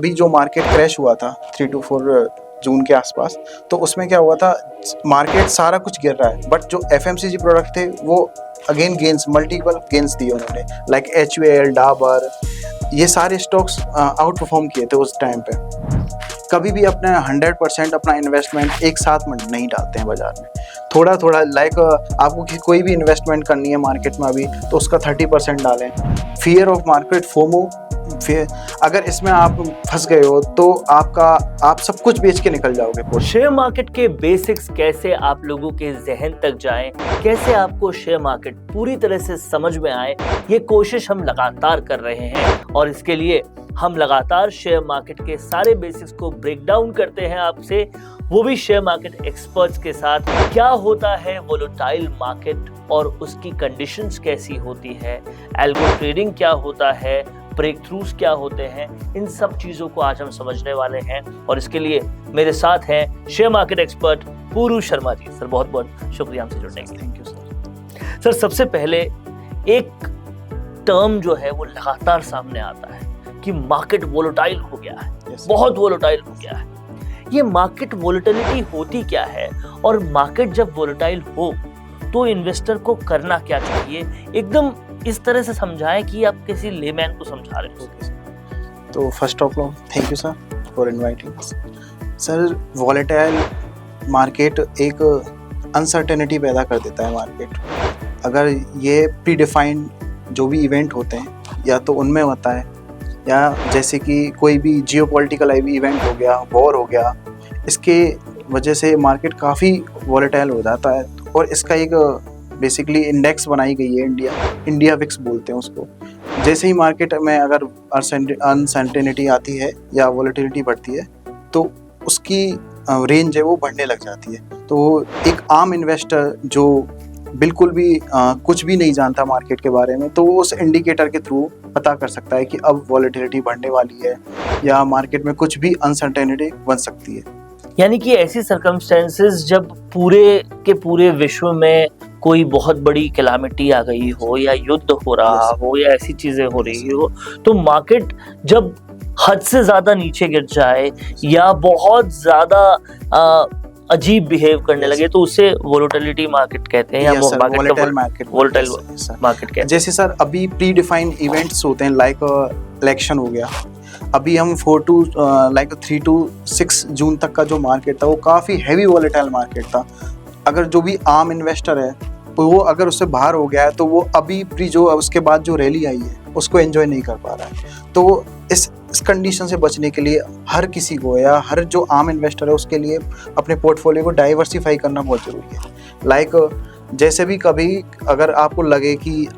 अभी जो market crash हुआ था 3 to 4 जून के आसपास, तो उसमें क्या हुआ था, मार्केट सारा कुछ गिर रहा है, बट जो एफएमसीजी प्रोडक्ट थे वो अगेन गेंस, मल्टीपल गेंस दिए उन्होंने, लाइक HUL, डाबर, ये सारे स्टॉक्स आउट परफॉर्म किए थे उस टाइम पे। कभी भी अपने 100% अपना इन्वेस्टमेंट एक साथ में नहीं डालते हैं बाजार में, थोड़ा थोड़ा, लाइक आपको कोई भी इन्वेस्टमेंट करनी है मार्केट में अभी, तो उसका 30% डालें। फियर ऑफ मार्केट, फोमो, फिर अगर इसमें आप फंस गए हो तो आप सब कुछ बेच के निकल जाओगे। शेयर मार्केट के बेसिक्स कैसे आप लोगों के जहन तक जाएं, कैसे आपको शेयर मार्केट पूरी तरह से समझ में आए, ये कोशिश हम लगातार कर रहे हैं और इसके लिए हम लगातार शेयर मार्केट के सारे बेसिक्स को ब्रेक डाउन करते हैं आपसे, वो भी शेयर मार्केट एक्सपर्ट्स के साथ। क्या होता है वोलेटाइल मार्केट और उसकी कंडीशंस कैसी होती है, एल्गो ट्रेडिंग क्या होता है, ब्रेक थ्रूज क्या होते हैं, इन सब चीजों को आज हम समझने वाले हैं। और इसके लिए मेरे साथ हैं शेयर मार्केट एक्सपर्ट पूरू शर्मा जी। सर बहुत बहुत शुक्रिया हमसे जुड़ने के लिए। Thank you sir. सर सबसे पहले एक टर्म जो है वो लगातार सामने आता है कि मार्केट वोलेटाइल हो गया है, बहुत वोलेटाइल हो गया है। ये मार्केट वोलेटिलिटी होती क्या है और मार्केट जब वोलेटाइल हो तो इन्वेस्टर को करना क्या चाहिए, एकदम इस तरह से समझाएं कि आप किसी लेमैन को समझा रहे हो। तो first of all thank you sir for inviting us. Sir, volatile market एक अनसर्टेनिटी पैदा कर देता है मार्केट। अगर ये प्री डिफाइंड जो भी इवेंट होते हैं या तो उनमें होता है, या जैसे कि कोई भी जियोपॉलिटिकल इवेंट हो गया, वॉर हो गया, इसके वजह से मार्केट काफ़ी वॉलेटाइल हो जाता है। और इसका एक बेसिकली इंडेक्स बनाई गई है, इंडिया विक्स बोलते हैं उसको। जैसे ही मार्केट में अगर अनसर्टेनिटी आती है या वॉलेटिलिटी बढ़ती है तो उसकी रेंज है वो बढ़ने लग जाती है। तो एक आम इन्वेस्टर जो बिल्कुल भी कुछ भी नहीं जानता मार्केट के बारे में, तो वो उस इंडिकेटर के थ्रू पता कर सकता है कि अब वॉलेटिलिटी बढ़ने वाली है या मार्केट में कुछ भी अनसर्टेनिटी बन सकती है। यानी कि ऐसी सर्कमस्टेंसेस जब पूरे के पूरे विश्व में कोई बहुत बड़ी कैलामिटी आ गई हो या युद्ध हो रहा हो या ऐसी चीजें हो रही हो, तो मार्केट जब हद से ज्यादा नीचे गिर जाए या बहुत ज्यादा अजीब बिहेव करने लगे तो उसे वोलेटिलिटी मार्केट कहते हैं या वोलेटाइल मार्केट कहते हैं। जैसे सर अभी प्री डिफाइंड इवेंट्स होते हैं, लाइक इलेक्शन हो गया। अभी हम 3 to 6 जून तक का जो मार्केट था वो काफ़ी हैवी वॉलेटाइल मार्केट था। अगर जो भी आम इन्वेस्टर है तो वो अगर उससे बाहर हो गया है तो वो अभी जो उसके बाद जो रैली आई है उसको एंजॉय नहीं कर पा रहा है। तो इस कंडीशन से बचने के लिए हर किसी को या हर जो आम इन्वेस्टर है उसके लिए अपने पोर्टफोलियो को डाइवर्सिफाई करना बहुत ज़रूरी है। लाइक जैसे भी कभी अगर आपको लगे कि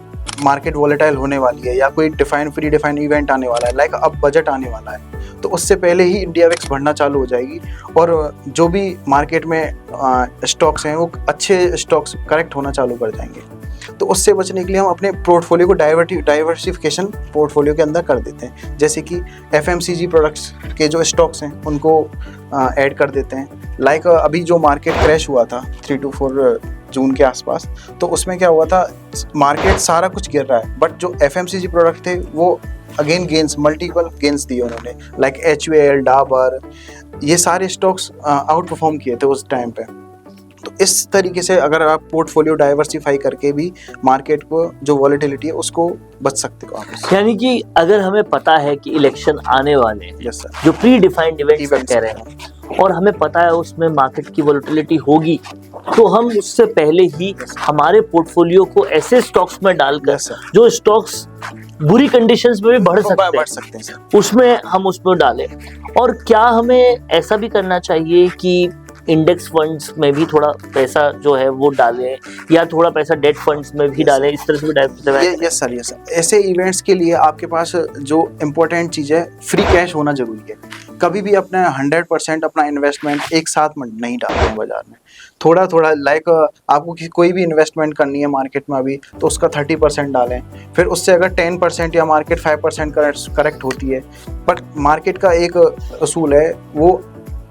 मार्केट वॉलेटाइल होने वाली है या कोई प्री डिफाइंड इवेंट आने वाला है, लाइक अब बजट आने वाला है, तो उससे पहले ही इंडिया विक्स बढ़ना चालू हो जाएगी और जो भी मार्केट में स्टॉक्स हैं वो अच्छे स्टॉक्स करेक्ट होना चालू कर जाएंगे। तो उससे बचने के लिए हम अपने पोर्टफोलियो को डाइवर्सिफिकेशन पोर्टफोलियो के अंदर कर देते हैं। जैसे कि एफएमसीजी प्रोडक्ट्स के जो स्टॉक्स हैं उनको ऐड कर देते हैं। लाइक अभी जो मार्केट क्रैश हुआ था 3 to 4 जून के आसपास, तो उसमें क्या हुआ था, मार्केट सारा कुछ गिर रहा है, बट जो एफएमसीजी प्रोडक्ट थे वो अगेन गेंस, मल्टीपल गेंस दिए उन्होंने, लाइक HUL, डाबर, ये सारे स्टॉक्स आउट परफॉर्म किए थे उस टाइम पे। तो इस तरीके से अगर आप पोर्टफोलियो डाइवर्सिफाई करके भी मार्केट को जो वॉलेटिलिटी है उसको बच सकते हो आप। यानी कि अगर हमें पता है कि इलेक्शन आने वाले हैं, यस सर, जो प्री डिफाइंड इवेंट्स कह रहे हैं, और हमें पता है उसमें मार्केट की वॉलेटिलिटी होगी, तो हम उससे पहले ही हमारे पोर्टफोलियो को ऐसे स्टॉक्स में डालकर जो स्टॉक्स बुरी कंडीशंस में भी बढ़ सकते हैं उसमें हम उसमें डालें। और क्या हमें ऐसा भी करना चाहिए कि इंडेक्स फंड्स में भी थोड़ा पैसा जो है वो डालें या थोड़ा पैसा डेट फंड्स में भी डालें, इस तरह से भी डालें? Yes sir. ऐसे इवेंट्स के लिए आपके पास जो इम्पोर्टेंट चीज़ है, फ्री कैश होना जरूरी है। कभी भी अपने 100% अपना इन्वेस्टमेंट एक साथ में नहीं डालते हैं बाजार में, थोड़ा थोड़ा, लाइक आपको कोई भी इन्वेस्टमेंट करनी है मार्केट में अभी तो उसका 30% डालें, फिर उससे अगर 10% या मार्केट 5% करेक्ट होती है, बट मार्केट का एक असूल है, वो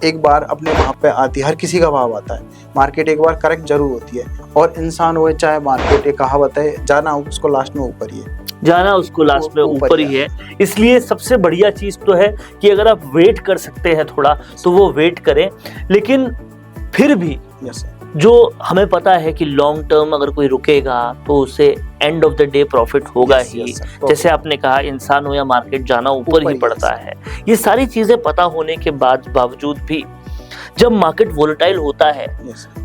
एक बार अपने भाव पे आती है, हर किसी का भाव आता है, मार्केट एक बार करेक्ट जरूर होती है। और इंसान हो चाहे मार्केट, एक कहावत है, जाना हो उसको लास्ट में ऊपर ही है। जाना उसको लास्ट में ऊपर ही है। इसलिए सबसे बढ़िया चीज तो है कि अगर आप वेट कर सकते हैं थोड़ा तो वो वेट करें, लेकिन फिर भी जो हमें पता है कि लॉन्ग टर्म अगर कोई रुकेगा तो उसे end of the day profit होगा ही। जैसे आपने कहा, इंसान हो या मार्केट, जाना ऊपर ही पड़ता है। ये सारी चीजें पता होने के बावजूद भी जब मार्केट वोलेटाइल होता है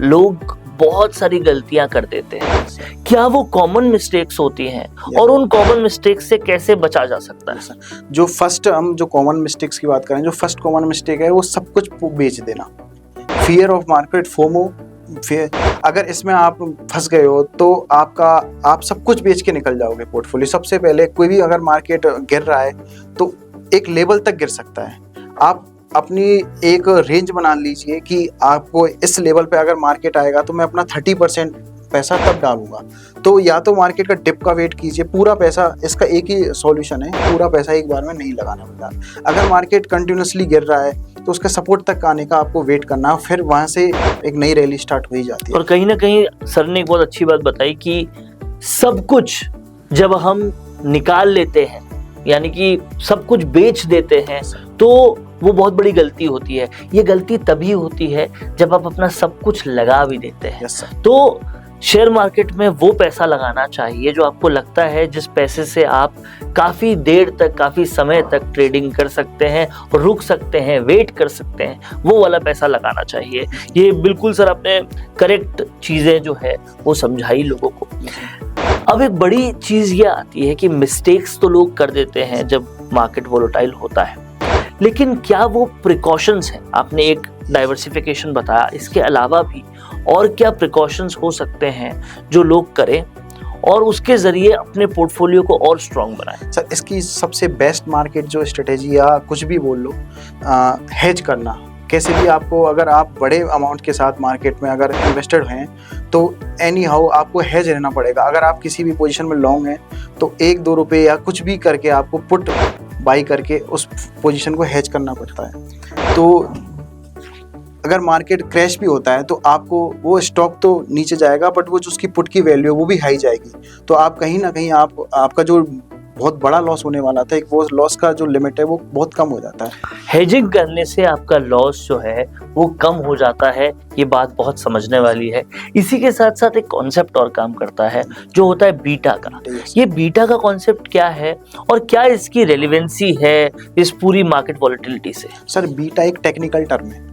लोग बहुत सारी गलतियां कर देते हैं। क्या वो कॉमन मिस्टेक्स होती हैं और उन कॉमन मिस्टेक्स से कैसे बचा जा सकता है? जो फर्स्ट, हम जो कॉमन मिस्टेक्स की बात करें, जो फर्स्ट कॉमन मिस्टेक है वो सब कुछ बेच देना। फियर ऑफ मार्केट, फोमो, अगर इसमें आप फंस गए हो तो आप सब कुछ बेच के निकल जाओगे पोर्टफोलियो। सबसे पहले कोई भी अगर मार्केट गिर रहा है तो एक लेवल तक गिर सकता है। आप अपनी एक रेंज बना लीजिए कि आपको इस लेवल पे अगर मार्केट आएगा तो मैं अपना 30% पैसा तब डालूंगा। तो या तो मार्केट का डिप का वेट कीजिए, पूरा पैसा, इसका एक ही सॉल्यूशन है, पूरा पैसा एक बार में नहीं लगाना पड़ता। अगर मार्केट कंटिन्यूसली गिर रहा है तो उसके सपोर्ट तक आने का आपको वेट करना, फिर वहां से एक नई रैली स्टार्ट हो ही जाती है। और कहीं ना कहीं सर ने एक बहुत अच्छी बात बताई कि सब कुछ जब हम निकाल लेते हैं, यानी कि सब कुछ बेच देते हैं, तो वो बहुत बड़ी गलती होती है। ये गलती तभी होती है जब आप अपना सब कुछ लगा भी देते हैं। तो शेयर मार्केट में वो पैसा लगाना चाहिए जो आपको लगता है जिस पैसे से आप काफी देर तक, काफी समय तक ट्रेडिंग कर सकते हैं, रुक सकते हैं, वेट कर सकते हैं, वो वाला पैसा लगाना चाहिए। ये बिल्कुल सर आपने करेक्ट चीजें जो है वो समझाई लोगों को। अब एक बड़ी चीज ये आती है कि मिस्टेक्स तो लोग कर देते हैं जब मार्केट वोलेटाइल होता है, लेकिन क्या वो प्रिकॉशंस हैं? आपने एक डाइवर्सिफिकेशन बताया, इसके अलावा भी और क्या प्रिकॉशंस हो सकते हैं जो लोग करें और उसके जरिए अपने पोर्टफोलियो को और स्ट्रॉन्ग बनाएं? सर, इसकी सबसे बेस्ट मार्केट जो स्ट्रेटेजी या कुछ भी बोल लो, हेज करना। कैसे भी आपको, अगर आप बड़े अमाउंट के साथ मार्केट में अगर इन्वेस्टेड हैं तो एनी हाउ आपको हेज रहना पड़ेगा। अगर आप किसी भी पोजीशन में लॉन्ग हैं तो 1-2 रुपये या कुछ भी करके आपको पुट बाई करके उस पोजीशन को हेज करना पड़ता है। तो अगर मार्केट क्रैश भी होता है तो आपको वो स्टॉक तो नीचे जाएगा, बट वो जो उसकी पुट की वैल्यू है वो भी हाई जाएगी। तो आप कहीं ना कहीं आपका जो बहुत बड़ा लॉस होने वाला था, एक वो लॉस का जो लिमिट है वो बहुत कम हो जाता है। हेजिंग करने से आपका लॉस जो है वो कम हो जाता है। ये बात बहुत समझने वाली है। इसी के साथ साथ एक कॉन्सेप्ट और काम करता है जो होता है बीटा का। ये बीटा का कॉन्सेप्ट क्या है और क्या इसकी रेलेवेंसी है इस पूरी मार्केट वॉलेटिलिटी से? सर, बीटा एक टेक्निकल टर्म है।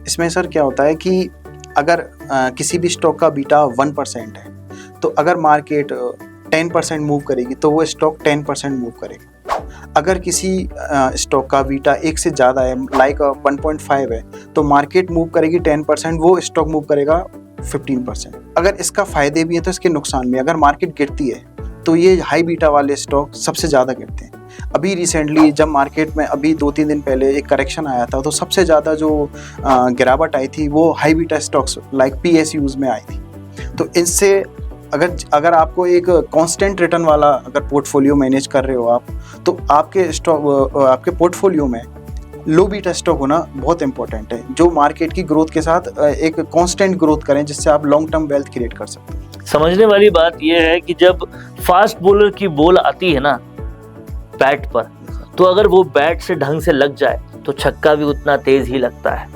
इसमें सर क्या होता है कि अगर किसी भी स्टॉक का बीटा 1% है तो अगर मार्केट 10% मूव करेगी तो वो स्टॉक 10% मूव करेगा। अगर किसी स्टॉक का बीटा 1 से ज़्यादा है, लाइक 1.5 है, तो मार्केट मूव करेगी 10%, वो स्टॉक मूव करेगा 15%। अगर इसका फ़ायदे भी है तो इसके नुकसान भी। अगर मार्केट गिरती है तो ये हाई बीटा वाले स्टॉक सबसे ज़्यादा गिरते हैं। अभी रिसेंटली जब मार्केट में अभी 2-3 दिन पहले एक करेक्शन आया था तो सबसे ज़्यादा जो गिरावट आई थी वो high beta stocks like PSUs में आई थी। तो इससे अगर आपको एक कांस्टेंट रिटर्न वाला अगर पोर्टफोलियो मैनेज कर रहे हो आप, तो आपके पोर्टफोलियो में लो बीटा स्टॉक होना बहुत इंपॉर्टेंट है, जो मार्केट की ग्रोथ के साथ एक कांस्टेंट ग्रोथ करें, जिससे आप लॉन्ग टर्म वेल्थ क्रिएट कर सकते हैं। समझने वाली बात यह है कि जब फास्ट बॉलर की बॉल आती है ना बैट पर, तो अगर वो बैट से ढंग से लग जाए तो छक्का भी उतना तेज ही लगता है,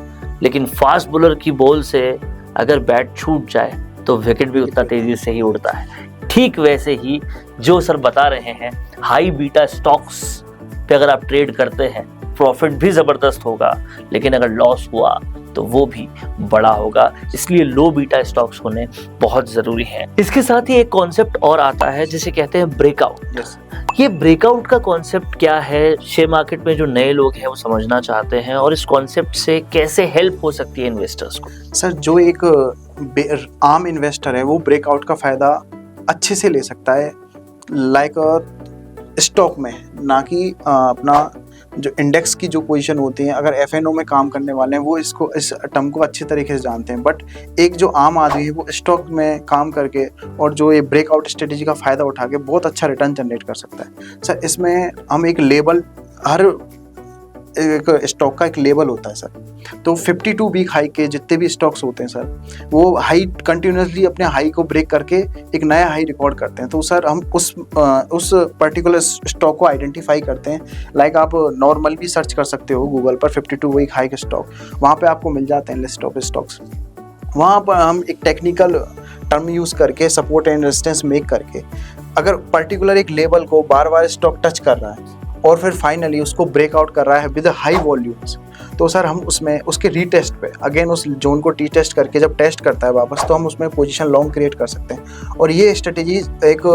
लेकिन फास्ट बॉलर की बॉल से अगर बैट छूट जाए तो विकेट भी उतना तेजी से ही उड़ता है। ठीक वैसे ही जो सर बता रहे हैं, हाई बीटा स्टॉक्स पे अगर आप ट्रेड करते हैं प्रॉफिट भी जबरदस्त होगा, लेकिन अगर लॉस हुआ तो वो भी बड़ा होगा। इसलिए लो बीटा स्टॉक्स होने बहुत जरूरी है। इसके साथ ही एक कॉन्सेप्ट और आता है जिसे कहते हैं ब्रेकआउट। ये ब्रेकआउट का कॉन्सेप्ट क्या है? शेयर मार्केट में जो नए लोग हैं वो समझना चाहते हैं, और इस कॉन्सेप्ट से कैसे हेल्प हो सकती है इन्वेस्टर्स को? सर, जो एक आम इन्वेस्टर है वो ब्रेकआउट का फ़ायदा अच्छे से ले सकता है, लाइक स्टॉक में, ना कि अपना जो इंडेक्स की जो पोजीशन होती है। अगर FNO में काम करने वाले हैं वो इस टर्म को अच्छे तरीके से जानते हैं, बट एक जो आम आदमी है वो स्टॉक में काम करके और जो ये ब्रेकआउट स्ट्रेटेजी का फ़ायदा उठा के बहुत अच्छा रिटर्न जनरेट कर सकता है। सर, इसमें हम एक लेवल हर एक स्टॉक का एक लेवल होता है सर। तो 52 वीक हाई के जितने भी स्टॉक्स होते हैं सर, वो हाई कंटिन्यूसली अपने हाई को ब्रेक करके एक नया हाई रिकॉर्ड करते हैं। तो सर हम उस पर्टिकुलर स्टॉक को आइडेंटिफाई करते हैं। लाइक आप नॉर्मल भी सर्च कर सकते हो गूगल पर 52 वीक हाई के स्टॉक, वहाँ पे आपको मिल जाते हैं लिस्ट ऑफ स्टॉक्स। वहाँ पर हम एक टेक्निकल टर्म यूज़ करके सपोर्ट एंड रेजिस्टेंस मेक करके, अगर पर्टिकुलर एक लेवल को बार बार स्टॉक टच कर रहा है और फिर फाइनली उसको ब्रेकआउट कर रहा है विद हाई वॉल्यूम्स, तो सर हम उसमें उसके रीटेस्ट पे अगेन उस जोन को टेस्ट करके जब टेस्ट करता है वापस, तो हम उसमें पोजीशन लॉन्ग क्रिएट कर सकते हैं। और ये स्ट्रेटेजी एक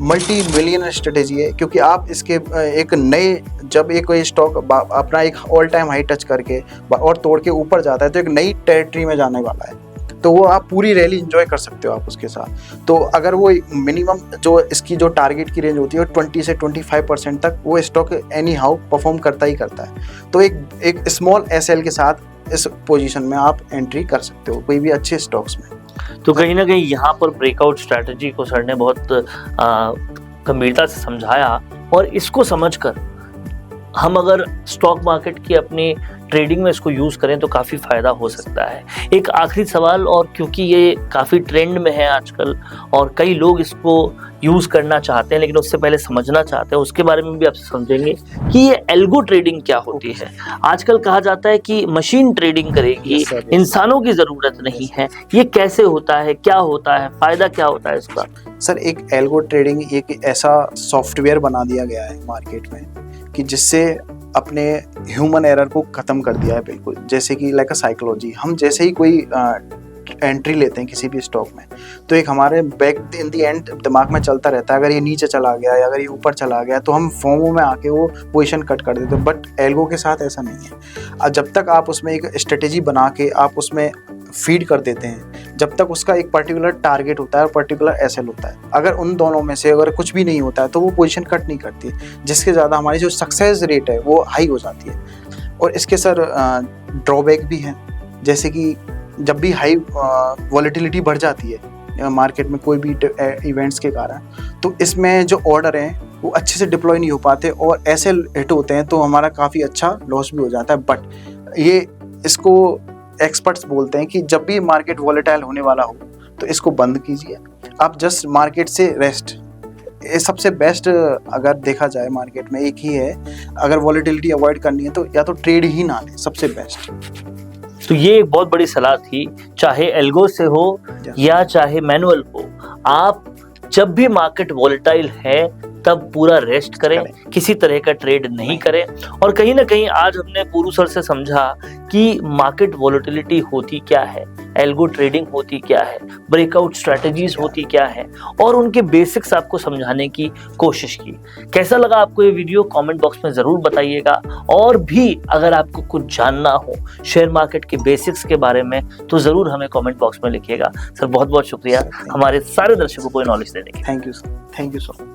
मल्टी मिलियन स्ट्रेटेजी है, क्योंकि आप इसके एक नए जब एक कोई स्टॉक अपना एक ऑल टाइम हाई टच करके और तोड़ के ऊपर जाता है तो एक नई टेरिटरी में जाने वाला है। तो वो आप पूरी रैली एंजॉय कर सकते हो आप उसके साथ। तो अगर वो मिनिमम जो इसकी जो टारगेट की रेंज होती है 20 से 25% तक वो स्टॉक एनी हाउ परफॉर्म करता ही करता है। तो एक स्मॉल एसएल के साथ इस पोजीशन में आप एंट्री कर सकते हो कोई भी अच्छे स्टॉक्स में। तो कहीं ना कहीं यहाँ पर ब्रेकआउट स्ट्रैटेजी को सर ने बहुत गंभीरता से समझाया, और इसको समझकर हम अगर स्टॉक मार्केट की अपनी ट्रेडिंग में इसको यूज़ करें तो काफ़ी फ़ायदा हो सकता है। एक आखिरी सवाल, और क्योंकि ये काफ़ी ट्रेंड में है आजकल और कई लोग इसको यूज़ करना चाहते हैं, लेकिन उससे पहले समझना चाहते हैं, उसके बारे में भी आपसे समझेंगे कि ये एल्गो ट्रेडिंग क्या होती है। आजकल कहा जाता है कि मशीन ट्रेडिंग करेगी, इंसानों की ज़रूरत नहीं है। ये कैसे होता है, क्या होता है, फ़ायदा क्या होता है इसका? सर एक एल्गो ट्रेडिंग एक ऐसा सॉफ्टवेयर बना दिया गया है मार्केट में कि जिससे अपने ह्यूमन एरर को ख़त्म कर दिया है बिल्कुल। जैसे कि लाइक अ साइकोलॉजी, हम जैसे ही कोई एंट्री लेते हैं किसी भी स्टॉक में, तो एक हमारे बैक इन द एंड दिमाग में चलता रहता है अगर ये नीचे चला गया या अगर ये ऊपर चला गया तो हम फोमो में आके वो पोजीशन कट कर देते हैं। बट एल्गो के साथ ऐसा नहीं है। जब तक आप उसमें एक स्ट्रेटेजी बना के आप उसमें फीड कर देते हैं, जब तक उसका एक पर्टिकुलर टारगेट होता है और पर्टिकुलर एसएल होता है, अगर उन दोनों में से अगर कुछ भी नहीं होता है तो वो पोजीशन कट नहीं करती, जिसके ज़्यादा हमारी जो सक्सेस रेट है वो हाई हो जाती है। और इसके सर ड्रॉबैक भी हैं, जैसे कि जब भी हाई वॉलेटिलिटी बढ़ जाती है मार्केट में कोई भी इवेंट्स के कारण, तो इसमें जो ऑर्डर हैं वो अच्छे से डिप्लॉय नहीं हो पाते और ऐसे हिट होते हैं तो हमारा काफ़ी अच्छा लॉस भी हो जाता है। बट ये इसको एक्सपर्ट्स बोलते हैं कि जब भी मार्केट वॉलेटाइल होने वाला हो तो इसको बंद कीजिए, आप जस्ट मार्केट से रेस्ट। ये सबसे बेस्ट अगर देखा जाए मार्केट में एक ही है, अगर वॉलेटिलिटी अवॉइड करनी है तो या तो ट्रेड ही ना लें, सबसे बेस्ट। तो ये एक बहुत बड़ी सलाह थी, चाहे एल्गो से हो या चाहे मैनुअल हो, आप जब भी मार्केट वॉलेटाइल है तब पूरा रेस्ट करें, किसी तरह का ट्रेड नहीं करें। और कहीं ना कहीं आज हमने पूरू सर से समझा कि मार्केट वॉलेटिलिटी होती क्या है, एल्गो ट्रेडिंग होती क्या है, ब्रेकआउट स्ट्रैटेजीज होती क्या है, और उनके बेसिक्स आपको समझाने की कोशिश की। कैसा लगा आपको ये वीडियो कमेंट बॉक्स में ज़रूर बताइएगा। और भी अगर आपको कुछ जानना हो शेयर मार्केट के बेसिक्स के बारे में तो ज़रूर हमें कमेंट बॉक्स में लिखिएगा। सर बहुत बहुत शुक्रिया हमारे सारे दर्शकों को नॉलेज देने के लिए। Thank you sir.